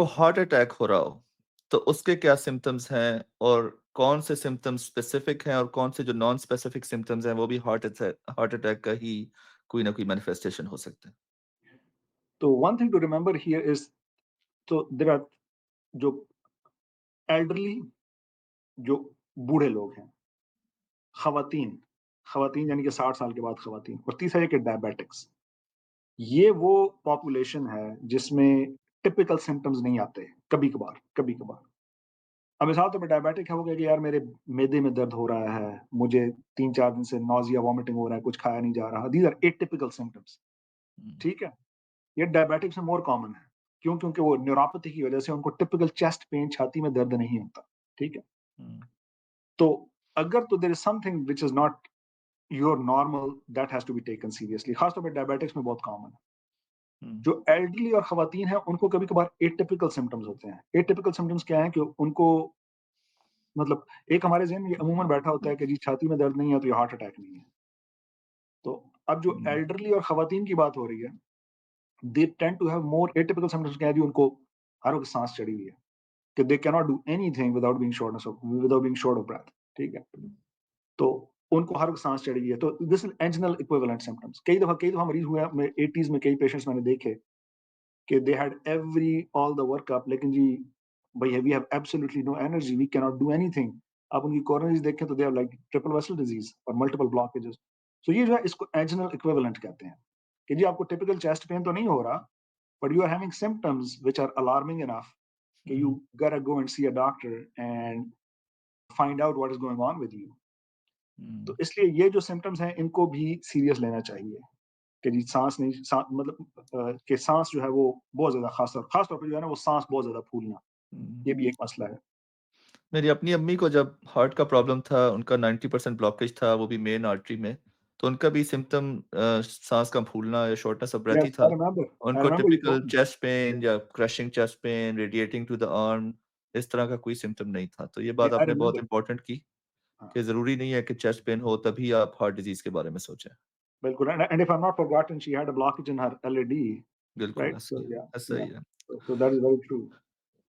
तो heart attack हो रहा हो, तो उसके क्या सिम्पटम्स हैं और कौन से सिम्पटम्स स्पेसिफिक हैं और कौन से जो नॉन स्पेसिफिक सिम्पटम्स हैं, वो भी हार्ट अटैक का ही कोई ना कोई मैनिफेस्टेशन हो सकता है? तो one thing to remember here is, तो देयर आर जो एल्डरली, जो बूढ़े लोग हैं, खवातीन, खवातीन यानी कि 60 साल के बाद खवातीन, और तीसरा है कि डायबिटिक्स। ये वो पॉपुलेशन है जिसमें टिपिकल सिम्पटम्स नहीं आते, कभी-कभार, कभी-कभार। अब मिसाल तौर पे डायबिटिक है, वो कहेगा यार मेरे मैदे में दर्द हो रहा है, मुझे 3-4 दिन से नॉज़िया, वॉमिटिंग हो रहा है, कुछ खाया नहीं जा रहा। दीज़ आर एटिपिकल सिम्पटम्स, हुँ, ठीक है? ये डायबिटिक्स में मोर कॉमन है। क्यों? क्योंकि वो न्यूरोपैथी की वजह से उनको टिपिकल चेस्ट पेन, छाती में दर्द नहीं होता, ठीक है? हुँ, तो अगर तो there is something which is not your normal, that has to be taken seriously. ख़ास तौर पे डायबिटिक्स में बहुत कॉमन है। हुँ, जो एल्डरली और ख़वातीन हैं, उनको कभी-कभार एटिपिकल सिम्पटम्स होते हैं। एटिपिकल सिम्पटम्स क्या हैं कि उनको, मतलब एक हमारे ज़हन में ये अमूमन बैठा होता है कि जी छाती में दर्द नहीं है तो ये हार्ट अटैक नहीं है। तो अब जो हुँ, एल्डरली और ख़वातीन की बात हो रही है, they tend to have more atypical symptoms. क्या है जी, उनको हर वक़्त साँस चढ़ी हुई है, कि they can not do anything without being short of breath, ठीक है? तो उनको हर वक़्त साँस चढ़ी हुई है, तो दिस इज़ एंजिनल इक्विवेलेंट सिम्पटम्स। कई दफ़ा मरीज़ हुए हैं, मैं 80s में कई पेशेंट्स मैंने देखे कि they had every all the workup, लेकिन जी भई we have absolutely no energy, we can not do anything. आप उनकी कोरोनरीज़ देखें तो they have like triple vessel disease और मल्टीपल ब्लॉकेजेस। सो ये जो है, इसको एंजिनल इक्विवेलेंट कहते हैं, कि जी आपको टिपिकल चेस्ट पेन तो नहीं हो रहा, but you are having symptoms which are alarming enough कि you hmm, gotta go and see a doctor and find out what is going on with you. तो हुँ, इसलिए ये जो सिम्पटम्स हैं, इनको भी सीरियस लेना चाहिए, कि जी साँस नहीं, मतलब कि साँस जो है वो बहुत ज़्यादा, ख़ास तौर पे जो है ना, वो साँस बहुत ज़्यादा फूलना, हुँ। ये भी एक मसला है। मेरी अपनी अम्मी को जब हार्ट का प्रॉब्लम था, उनका 90% ब्लॉकेज था, वो भी मेन आर्टरी में। तो उनका भी सिम्पटम साँस का फूलना या शॉर्टनेस ऑफ ब्रेथ ही Yes, था। I उनको remember you typical told me. Chest pain या crushing chest pain, radiating to the arm, इस तरह का कोई सिम्पटम नहीं था। तो ये Yeah, बात I आपने बहुत remember. इम्पोर्टेंट की हाँ, कि ज़रूरी नहीं है कि चेस्ट पेन हो तभी आप हार्ट डिज़ीज़ के बारे में सोचें। बिल्कुल, and if I'm not forgotten, she had a blockage in her LAD, बिल्कुल right? ऐसा So ही है, yeah, ऐसा yeah. ही है। So that is very true.